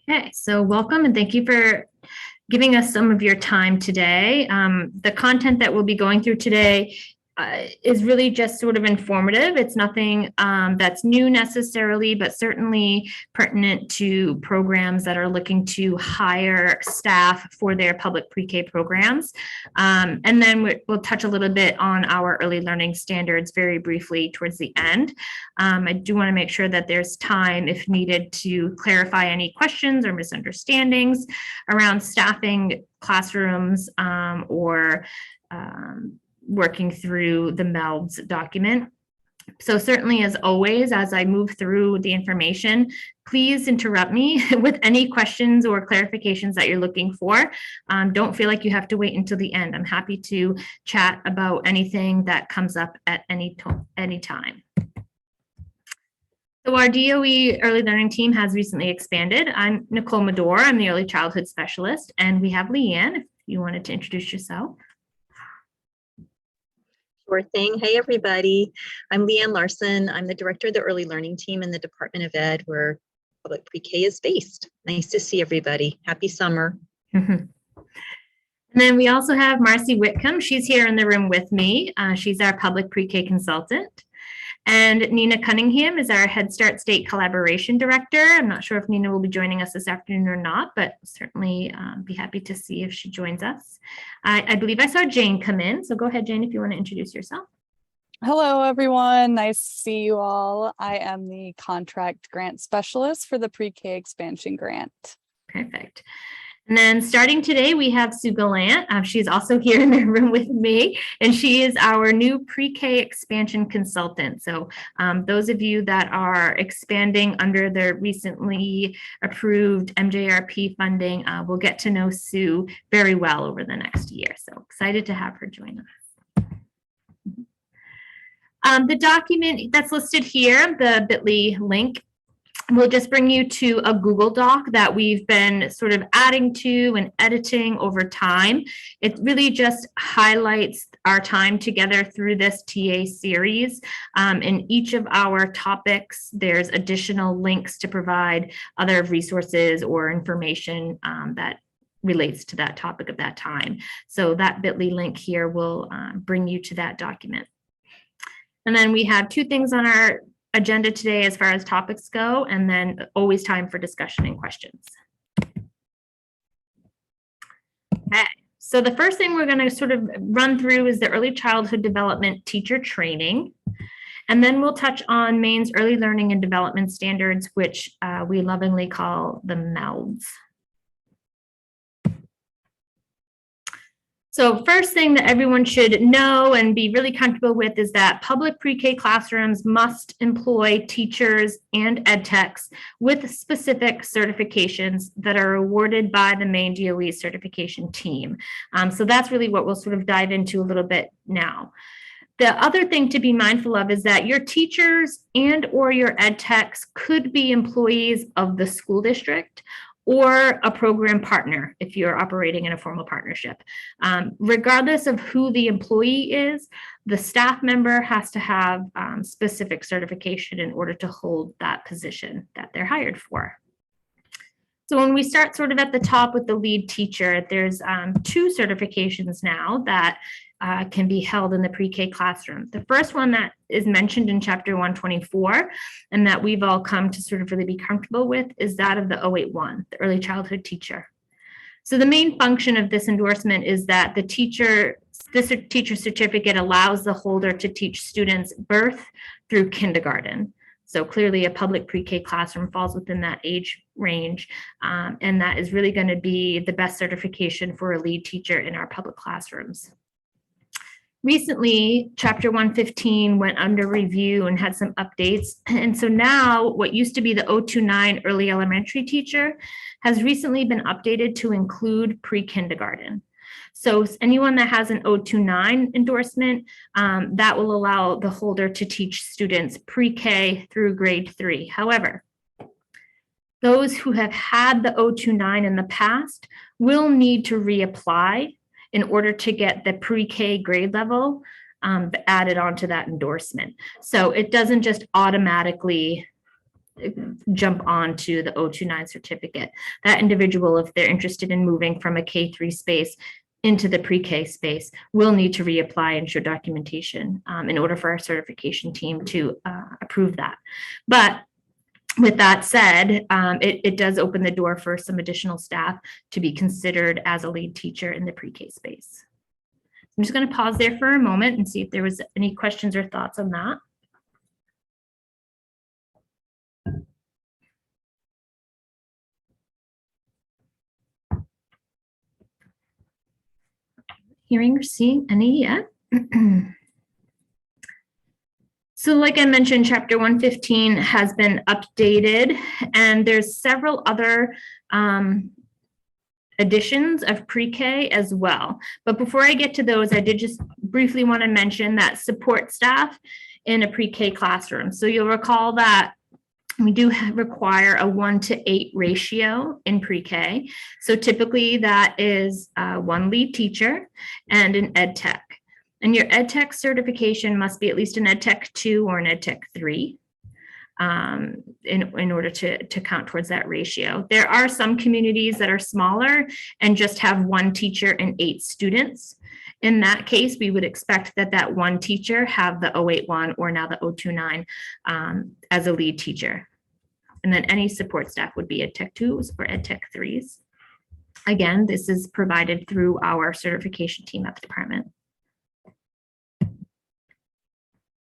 Okay, so welcome and thank you for giving us some of your time today. The content that we'll be going through today is really just sort of informative. It's nothing that's new necessarily, but certainly pertinent to programs that are looking to hire staff for their public pre-K programs. And then we'll touch a little bit on our early learning standards very briefly towards the end. I do want to make sure that there's time, if needed, to clarify any questions or misunderstandings around staffing classrooms or working through the MELDS document. So certainly, as always, as I move through the information, please interrupt me with any questions or clarifications that you're looking for. Don't feel like you have to wait until the end. I'm happy to chat about anything that comes up at any time. So our DOE early learning team has recently expanded. I'm Nicole Medore. I'm the early childhood specialist, and we have Leanne, if you wanted to introduce yourself. Sure thing. Hey, everybody. I'm Leanne Larson. I'm the director of the early learning team in the Department of Ed, where public pre-K is based. Nice to see everybody. Happy summer. And then we also have Marcy Whitcomb. She's here in the room with me. She's our public pre-K consultant. And Nina Cunningham is our Head Start State Collaboration Director. I'm not sure if Nina will be joining us this afternoon or not, but certainly be happy to see if she joins us. I believe I saw Jane come in, so go ahead, Jane, if you want to introduce yourself. Hello, everyone. Nice to see you all. I am the contract grant specialist for the pre-K expansion grant. Perfect. And then starting today, we have Sue Gallant. She's also here in the room with me, and she is our new pre-K expansion consultant. So those of you that are expanding under the recently approved MJRP funding will get to know Sue very well over the next year. So excited to have her join us. The document that's listed here, the bit.ly link, will just bring you to a Google Doc that we've been sort of adding to and editing over time. It really just highlights our time together through this TA series. In each of our topics, there's additional links to provide other resources or information that relates to that topic of that time. So that bit.ly link here will bring you to that document. And then we have two things on our agenda today as far as topics go, and then always time for discussion and questions. Okay, so the first thing we're going to sort of run through is the early childhood development teacher training. And then we'll touch on Maine's early learning and development standards, which we lovingly call the MELDS. So first thing that everyone should know and be really comfortable with is that public pre-K classrooms must employ teachers and ed techs with specific certifications that are awarded by the Maine DOE certification team. So that's really what we'll sort of dive into a little bit now. The other thing to be mindful of is that your teachers and or your ed techs could be employees of the school district or a program partner if you're operating in a formal partnership. Regardless of who the employee is, the staff member has to have specific certification in order to hold that position that they're hired for. So when we start sort of at the top with the lead teacher, there's two certifications now that can be held in the pre-K classroom. The first one that is mentioned in chapter 124 and that we've all come to sort of really be comfortable with is that of the 081, the early childhood teacher. So the main function of this endorsement is that this teacher certificate allows the holder to teach students birth through kindergarten. So clearly a public pre-K classroom falls within that age range, and that is really going to be the best certification for a lead teacher in our public classrooms. Recently, Chapter 115 went under review and had some updates. And so now what used to be the 029 early elementary teacher has recently been updated to include pre-kindergarten. So anyone that has an 029 endorsement, that will allow the holder to teach students pre-K through grade 3. However, those who have had the 029 in the past will need to reapply in order to get the pre-K grade level added onto that endorsement. So it doesn't just automatically jump on to the 029 certificate. That individual, if they're interested in moving from a K3 space into the pre-K space, will need to reapply and show documentation in order for our certification team to approve that. But with that said, it does open the door for some additional staff to be considered as a lead teacher in the pre-K space. I'm just going to pause there for a moment and see if there was any questions or thoughts on that. Hearing or seeing any yet? So like I mentioned, Chapter 115 has been updated, and there's several other editions of pre-K as well. But before I get to those, I did just briefly want to mention that support staff in a pre-K classroom. So you'll recall that we do require a 1:8 ratio in pre-K. So typically that is one lead teacher and an ed tech. And your ed tech certification must be at least an ed tech 2 or an ed tech 3 in order to count towards that ratio. There are some communities that are smaller and just have one teacher and 8 students. In that case, we would expect that one teacher have the 081 or now the 029 as a lead teacher. And then any support staff would be ed tech 2s or ed tech 3s. Again, this is provided through our certification team at the department.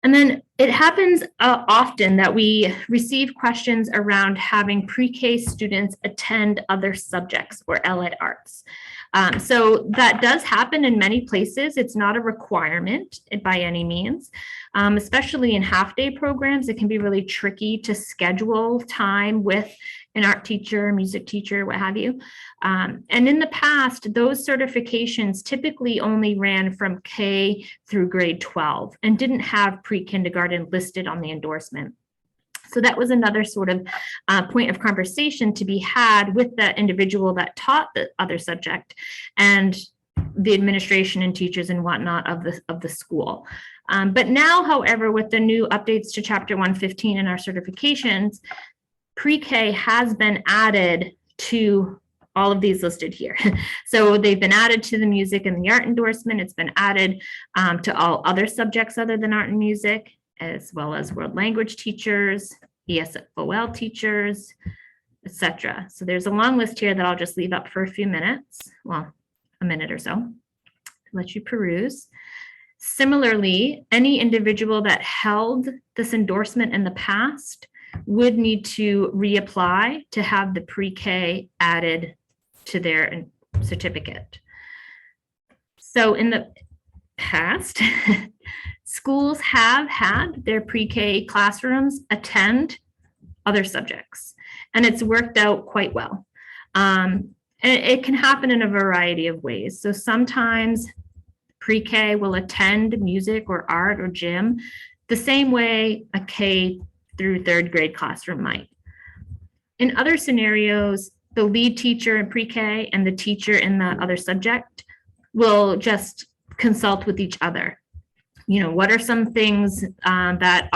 And then it happens often that we receive questions around having pre-K students attend other subjects or allied arts. So that does happen in many places. It's not a requirement by any means, especially in half-day programs. It can be really tricky to schedule time with an art teacher, music teacher, what have you. And in the past, those certifications typically only ran from K through grade 12 and didn't have pre-kindergarten listed on the endorsement. So that was another sort of point of conversation to be had with the individual that taught the other subject and the administration and teachers and whatnot of the school. But now, however, with the new updates to Chapter 115 in our certifications, pre-K has been added to all of these listed here. So they've been added to the music and the art endorsement. It's been added to all other subjects other than art and music, as well as world language teachers, ESFOL teachers, etc. So there's a long list here that I'll just leave up for a few minutes, well, a minute or so, to let you peruse. Similarly, any individual that held this endorsement in the past would need to reapply to have the pre-K added to their certificate. So in the past, schools have had their pre-K classrooms attend other subjects, and it's worked out quite well. And it can happen in a variety of ways. So sometimes pre-K will attend music or art or gym the same way a K through 3rd grade classroom might. In other scenarios, the lead teacher in pre-K and the teacher in the other subject will just consult with each other. You know, what are some things that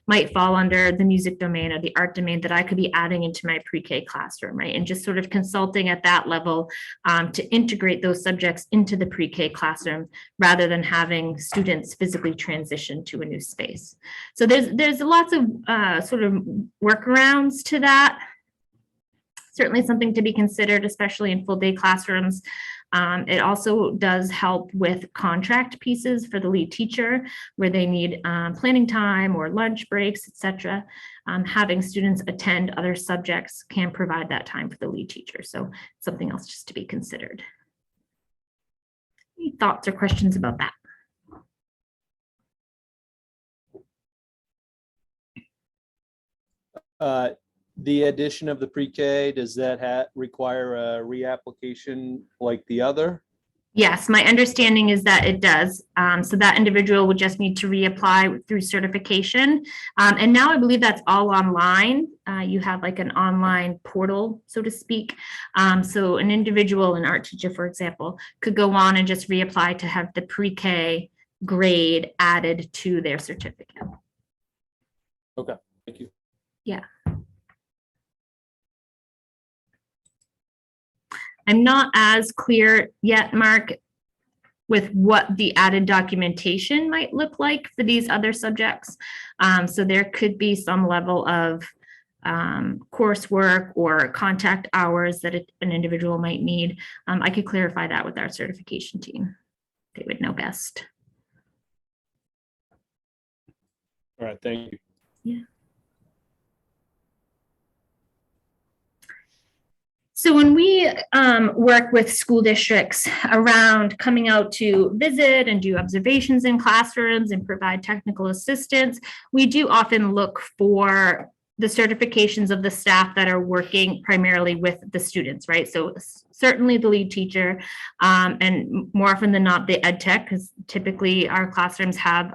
might fall under the music domain or the art domain that I could be adding into my pre-K classroom, right? And just sort of consulting at that level to integrate those subjects into the pre-K classroom rather than having students physically transition to a new space. So there's lots of sort of workarounds to that. Certainly something to be considered, especially in full day classrooms. It also does help with contract pieces for the lead teacher where they need planning time or lunch breaks, etc. Having students attend other subjects can provide that time for the lead teacher. So something else just to be considered. Any thoughts or questions about that? The addition of the pre-K, does that require a reapplication like the other? Yes, my understanding is that it does. So that individual would just need to reapply through certification. And now I believe that's all online. You have like an online portal, so to speak. So an individual, an art teacher, for example, could go on and just reapply to have the pre-K grade added to their certificate. Okay, thank you. Yeah. I'm not as clear yet, Mark, with what the added documentation might look like for these other subjects. So there could be some level of coursework or contact hours that an individual might need. I could clarify that with our certification team. They would know best. All right, thank you. Yeah. So when we work with school districts around coming out to visit and do observations in classrooms and provide technical assistance, we do often look for the certifications of the staff that are working primarily with the students, right? So certainly the lead teacher, and more often than not, the ed tech, because typically our classrooms have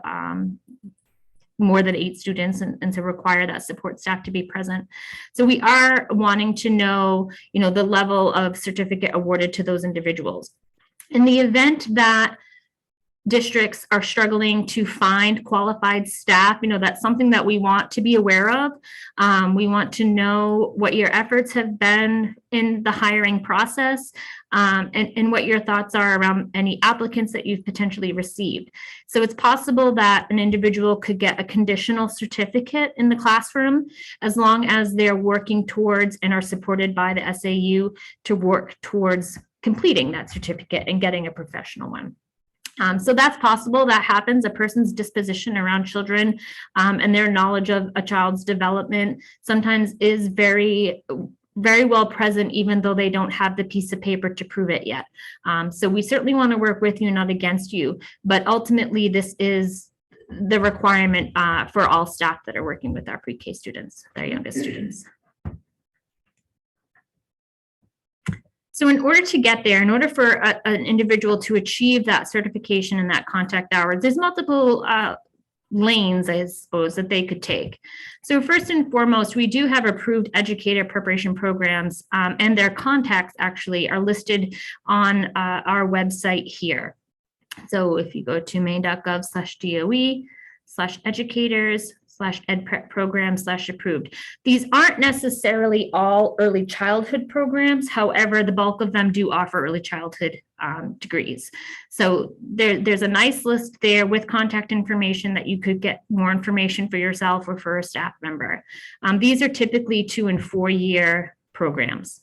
more than 8 students and to require that support staff to be present. So we are wanting to know, the level of certificate awarded to those individuals. In the event that districts are struggling to find qualified staff, that's something that we want to be aware of. We want to know what your efforts have been in the hiring process, and what your thoughts are around any applicants that you've potentially received. So it's possible that an individual could get a conditional certificate in the classroom as long as they're working towards and are supported by the SAU to work towards completing that certificate and getting a professional one. So that's possible. That happens. A person's disposition around children and their knowledge of a child's development sometimes is very, very well present, even though they don't have the piece of paper to prove it yet. So we certainly want to work with you, not against you. But ultimately, this is the requirement for all staff that are working with our pre-K students, their youngest students. So in order to get there, in order for an individual to achieve that certification and that contact hours, there's multiple lanes, I suppose, that they could take. So first and foremost, we do have approved educator preparation programs, and their contacts actually are listed on our website here. So if you go to maine.gov/DOE/educators/edprep program/approved. These aren't necessarily all early childhood programs. However, the bulk of them do offer early childhood degrees. So there's a nice list there with contact information that you could get more information for yourself or for a staff member. These are typically 2- and 4-year programs.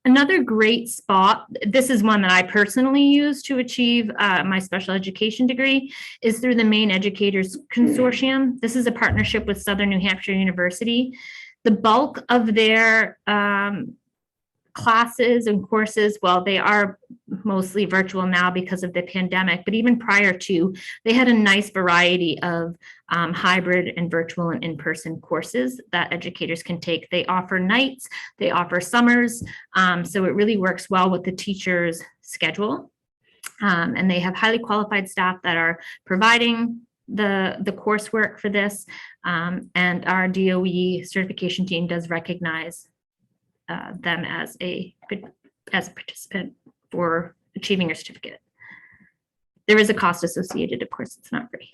Another great spot, this is one that I personally use to achieve my special education degree, is through the Maine Educators Consortium. This is a partnership with Southern New Hampshire University. The bulk of their classes and courses, well, they are mostly virtual now because of the pandemic, but even prior to, they had a nice variety of hybrid and virtual and in-person courses that educators can take. They offer nights, they offer summers, so it really works well with the teacher's schedule. And they have highly qualified staff that are providing the coursework for this, and our DOE certification team does recognize them as a participant for achieving your certificate. There is a cost associated, of course, it's not free.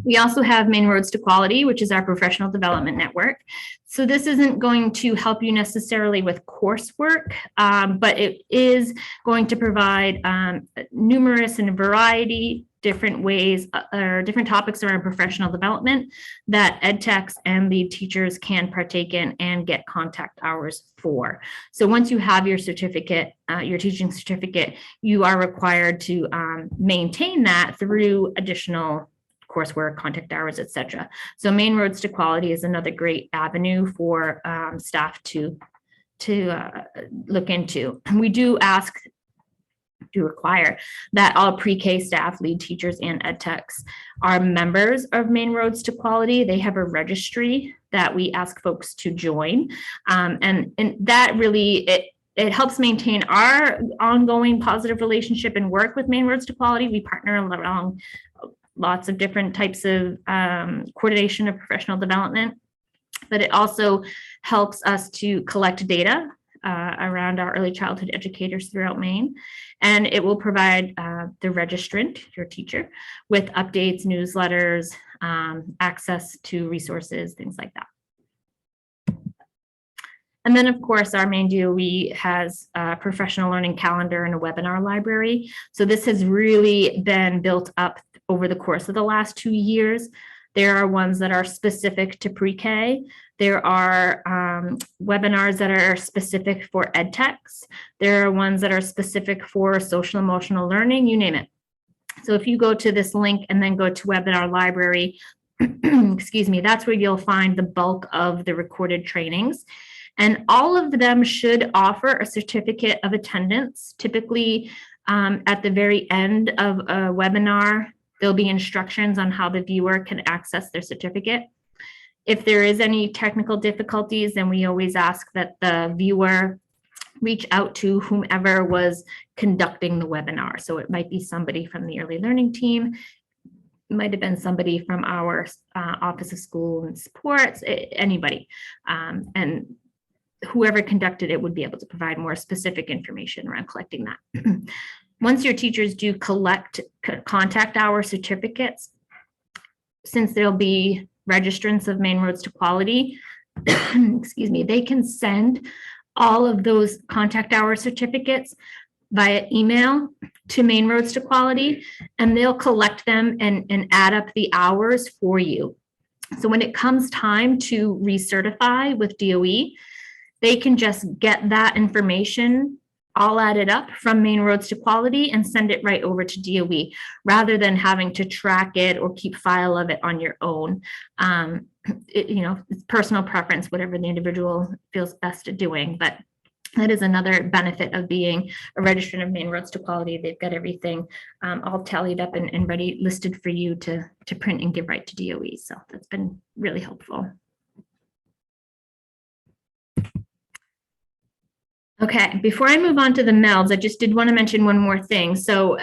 We also have Maine Roads to Quality, which is our professional development network. So this isn't going to help you necessarily with coursework, but it is going to provide numerous and a variety different ways or different topics around professional development that ed techs and lead teachers can partake in and get contact hours for. So once you have your certificate, your teaching certificate, you are required to maintain that through additional coursework, contact hours, etc. So Maine Roads to Quality is another great avenue for staff to look into. And we do require that all pre-K staff, lead teachers, and ed techs are members of Maine Roads to Quality. They have a registry that we ask folks to join, and that really it helps maintain our ongoing positive relationship and work with Maine Roads to Quality. We partner along lots of different types of coordination of professional development, but it also helps us to collect data around our early childhood educators throughout Maine. And it will provide the registrant, your teacher, with updates, newsletters, access to resources, things like that. And then, of course, our Maine DOE has a professional learning calendar and a webinar library. So this has really been built up over the course of the last 2 years. There are ones that are specific to pre-K. There are webinars that are specific for ed techs. There are ones that are specific for social emotional learning, you name it. So if you go to this link and then go to webinar library, excuse me, that's where you'll find the bulk of the recorded trainings. And all of them should offer a certificate of attendance. Typically, at the very end of a webinar, there'll be instructions on how the viewer can access their certificate. If there is any technical difficulties, then we always ask that the viewer reach out to whomever was conducting the webinar. So it might be somebody from the early learning team. It might have been somebody from our Office of School and Supports, anybody. And whoever conducted it would be able to provide more specific information around collecting that. Once your teachers do collect contact hour certificates, since there'll be registrants of Maine Roads to Quality, excuse me, they can send all of those contact hour certificates via email to Maine Roads to Quality, and they'll collect them and add up the hours for you. So when it comes time to recertify with DOE, they can just get that information all added up from Maine Roads to Quality and send it right over to DOE, rather than having to track it or keep file of it on your own. It's personal preference, whatever the individual feels best at doing, but that is another benefit of being a registrant of Maine Roads to Quality. They've got everything all tallied up and ready, listed for you to print and give right to DOE. So that's been really helpful. Okay, before I move on to the MELDS, I just did want to mention one more thing. So,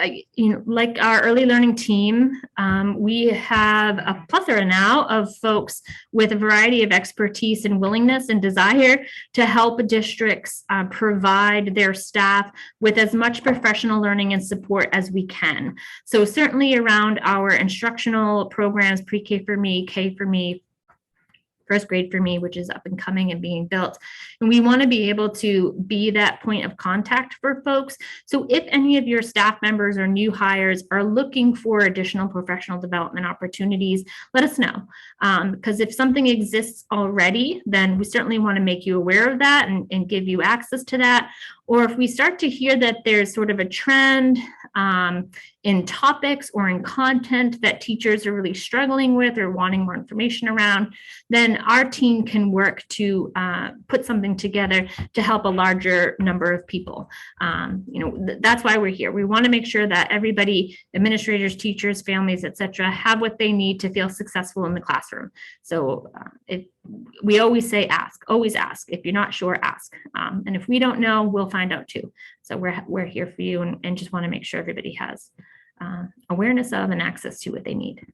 like our early learning team, we have a plethora now of folks with a variety of expertise and willingness and desire to help districts provide their staff with as much professional learning and support as we can. So certainly around our instructional programs, pre-K for me, K for me, first grade for me, which is up and coming and being built. And we want to be able to be that point of contact for folks. So if any of your staff members or new hires are looking for additional professional development opportunities, let us know. Because if something exists already, then we certainly want to make you aware of that and give you access to that. Or if we start to hear that there's sort of a trend in topics or in content that teachers are really struggling with or wanting more information around, then our team can work to put something together to help a larger number of people. That's why we're here. We want to make sure that everybody, administrators, teachers, families, etc., have what they need to feel successful in the classroom. So we always say ask, always ask. If you're not sure, ask. And if we don't know, we'll find out too. So we're here for you and just want to make sure everybody has awareness of and access to what they need.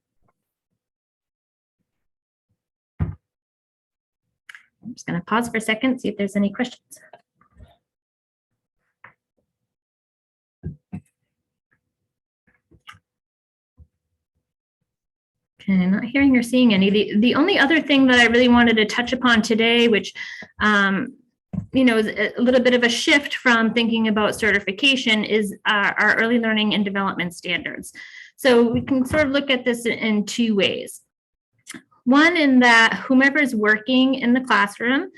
I'm just going to pause for a second, see if there's any questions. Okay, not hearing or seeing any. The only other thing that I really wanted to touch upon today, which is a little bit of a shift from thinking about certification, is our early learning and development standards. So we can sort of look at this in two ways. One, in that whomever is working in the classroom,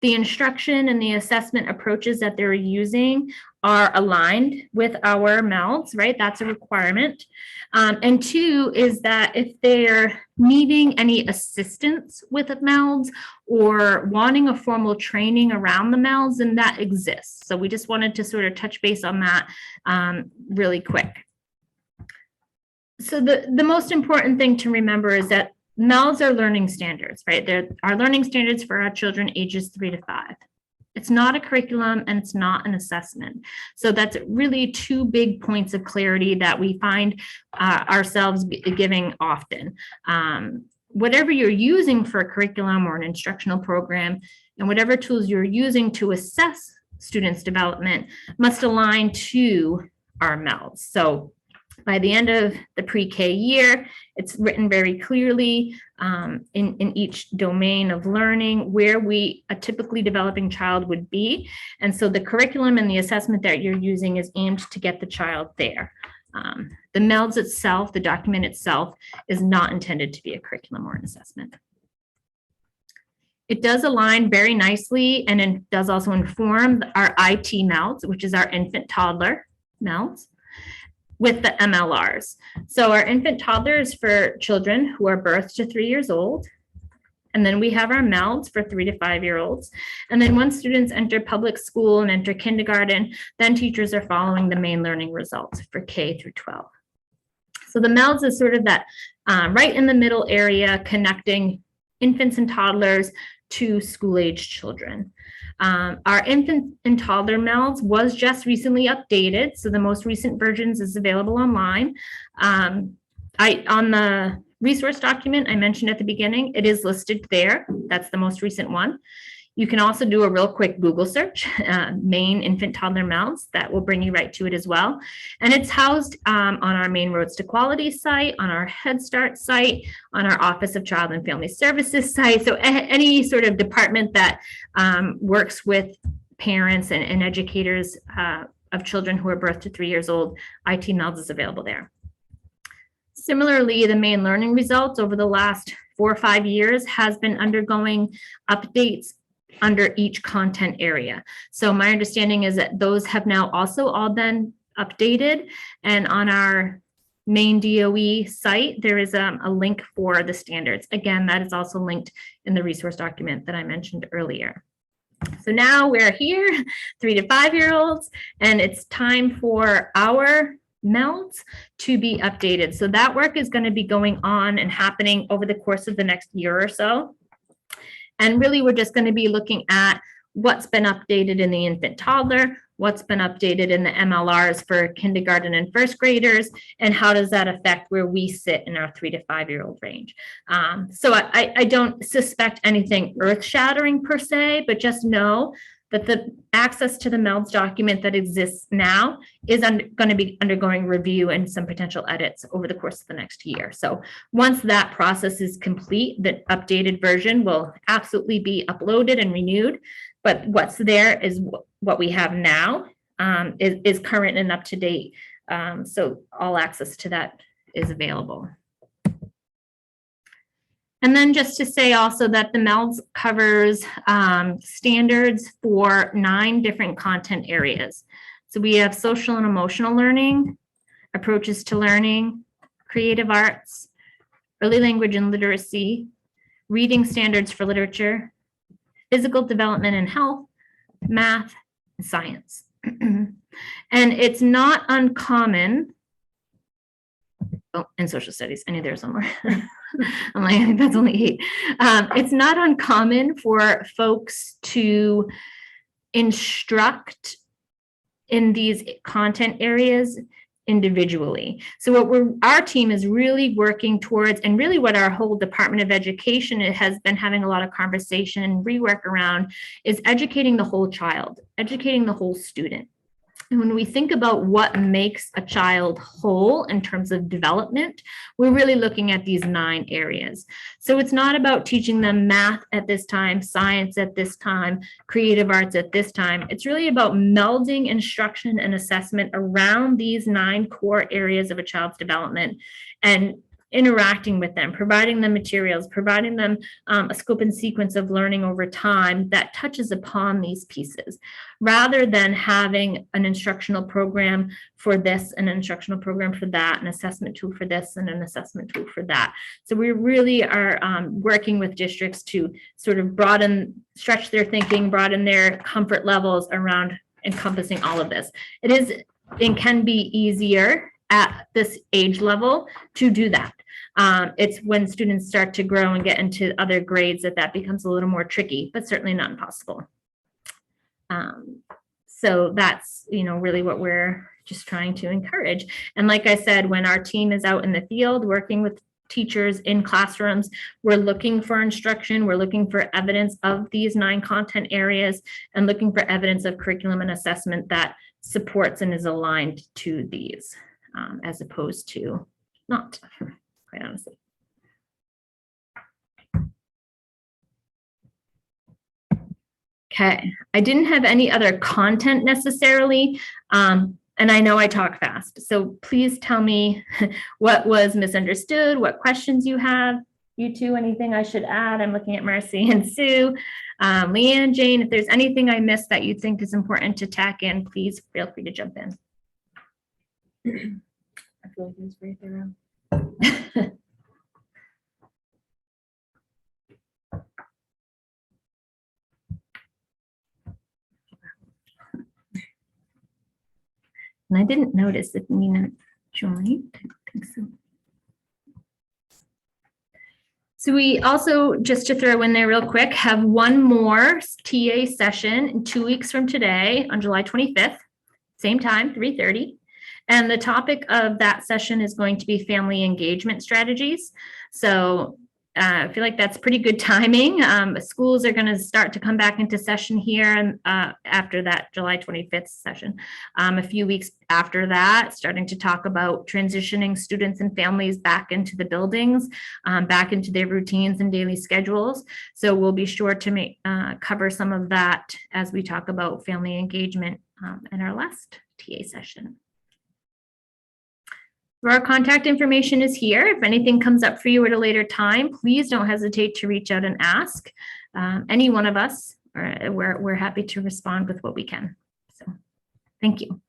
the instruction and the assessment approaches that they're using are aligned with our MELDS, right? That's a requirement. And two is that if they're needing any assistance with MELDS or wanting a formal training around the MELDS, then that exists. So we just wanted to sort of touch base on that really quick. So the most important thing to remember is that MELDS are learning standards, right? They're our learning standards for our children ages 3 to 5. It's not a curriculum and it's not an assessment. So that's really two big points of clarity that we find ourselves giving often. Whatever you're using for a curriculum or an instructional program, and whatever tools you're using to assess students' development must align to our MELDS. So By the end of the pre-K year, it's written very clearly in each domain of learning where a typically developing child would be. And so the curriculum and the assessment that you're using is aimed to get the child there. The MELDS itself, the document itself, is not intended to be a curriculum or an assessment. It does align very nicely, and it does also inform our IT MELDS, which is our infant toddler MELDS, with the MLRs. So our infant toddler is for children who are birthed to 3 years old. And then we have our MELDS for 3 to 5 year olds. And then once students enter public school and enter kindergarten, then teachers are following the Maine learning results for K through 12. So the MELDS is sort of that right in the middle area connecting infants and toddlers to school-age children. Our infant and toddler MELDS was just recently updated, so the most recent versions is available online. On the resource document I mentioned at the beginning, it is listed there. That's the most recent one. You can also do a real quick Google search, Maine infant toddler MELDS. That will bring you right to it as well. And it's housed on our Maine Roads to Quality site, on our Head Start site, on our Office of Child and Family Services site. So any sort of department that works with parents and educators of children who are birthed to 3 years old, IT MELDS is available there. Similarly, the Maine learning results over the last 4 or 5 years has been undergoing updates under each content area. So my understanding is that those have now also all been updated, and on our Maine DOE site, there is a link for the standards. Again, that is also linked in the resource document that I mentioned earlier. So now we're here, 3 to 5 year olds, and it's time for our MELDS to be updated. So that work is going to be going on and happening over the course of the next year or so. And really, we're just going to be looking at what's been updated in the infant toddler, what's been updated in the MLRs for kindergarten and first graders, and how does that affect where we sit in our 3 to 5 year old range. So I don't suspect anything earth shattering per se, but just know that the access to the MELDS document that exists now is going to be undergoing review and some potential edits over the course of the next year. So once that process is complete, the updated version will absolutely be uploaded and renewed. But what's there is what we have now is current and up to date. So all access to that is available. And then just to say also that the MELDS covers standards for 9 different content areas. So we have social and emotional learning, approaches to learning, creative arts, early language and literacy, reading standards for literature, physical development and health, math, and science. And it's not uncommon. Oh, and social studies, I knew there was one more. I'm like, I think that's only 8. It's not uncommon for folks to instruct in these content areas individually. So what our team is really working towards, and really what our whole Department of Education has been having a lot of conversation and rework around, is educating the whole child, educating the whole student. And when we think about what makes a child whole in terms of development, we're really looking at these 9 areas. So it's not about teaching them math at this time, science at this time, creative arts at this time. It's really about melding instruction and assessment around these 9 core areas of a child's development and interacting with them, providing them materials, providing them a scope and sequence of learning over time that touches upon these pieces, rather than having an instructional program for this, an instructional program for that, an assessment tool for this, and an assessment tool for that. So we really are working with districts to sort of stretch their thinking, broaden their comfort levels around encompassing all of this. It is and can be easier at this age level to do that. It's when students start to grow and get into other grades that becomes a little more tricky, but certainly not impossible. So that's, really what we're just trying to encourage. And like I said, when our team is out in the field working with teachers in classrooms, we're looking for instruction, we're looking for evidence of these 9 content areas, and looking for evidence of curriculum and assessment that supports and is aligned to these. as opposed to not, quite honestly. Okay, I didn't have any other content necessarily, and I know I talk fast, so please tell me what was misunderstood, what questions you have. You two, anything I should add? I'm looking at Marcy and Sue. Leanne, Jane, if there's anything I missed that you think is important to tack in, please feel free to jump in. I feel like it was very thorough. And I didn't notice if Nina joined. I don't think so. So we also, just to throw in there real quick, have one more TA session in 2 weeks from today on July 25th, same time, 3:30. And the topic of that session is going to be family engagement strategies. So I feel like that's pretty good timing. Schools are going to start to come back into session here and after that July 25th session. A few weeks after that, starting to talk about transitioning students and families back into the buildings, back into their routines and daily schedules. So we'll be sure to cover some of that as we talk about family engagement in our last TA session. Our contact information is here. If anything comes up for you at a later time, please don't hesitate to reach out and ask. Any one of us, we're happy to respond with what we can. So, thank you.